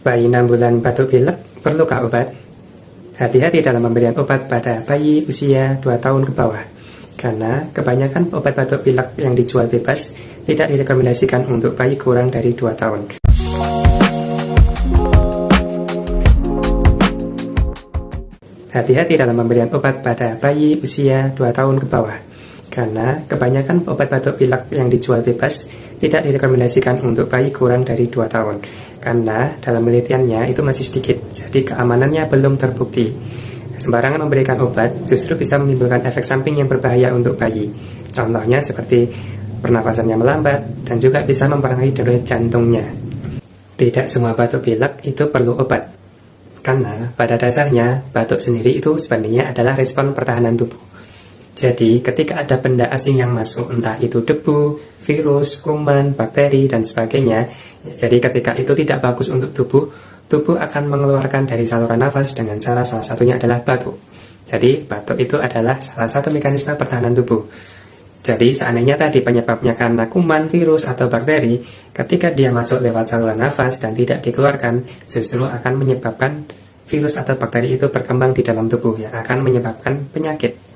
Bayi 6 bulan batuk pilek, perlukah obat? Hati-hati dalam pemberian obat pada bayi usia 2 tahun ke bawah, karena kebanyakan obat batuk pilek yang dijual bebas tidak direkomendasikan untuk bayi kurang dari 2 tahun. Hati-hati dalam pemberian obat pada bayi usia 2 tahun ke bawah, karena kebanyakan obat batuk pilek yang dijual bebas tidak direkomendasikan untuk bayi kurang dari 2 tahun, karena dalam penelitiannya itu masih sedikit, jadi keamanannya belum terbukti. Sembarangan memberikan obat justru bisa menimbulkan efek samping yang berbahaya untuk bayi. Contohnya seperti pernapasannya melambat dan juga bisa mempengaruhi denyut jantungnya. Tidak semua batuk pilek itu perlu obat, karena pada dasarnya batuk sendiri itu sebenarnya adalah respon pertahanan tubuh. Jadi ketika ada benda asing yang masuk, entah itu debu, virus, kuman, bakteri, dan sebagainya, jadi ketika itu tidak bagus untuk tubuh akan mengeluarkan dari saluran nafas dengan cara salah satunya adalah batuk. Jadi batuk itu adalah salah satu mekanisme pertahanan tubuh. Jadi seandainya tadi penyebabnya karena kuman, virus, atau bakteri, ketika dia masuk lewat saluran nafas dan tidak dikeluarkan, justru akan menyebabkan virus atau bakteri itu berkembang di dalam tubuh yang akan menyebabkan penyakit.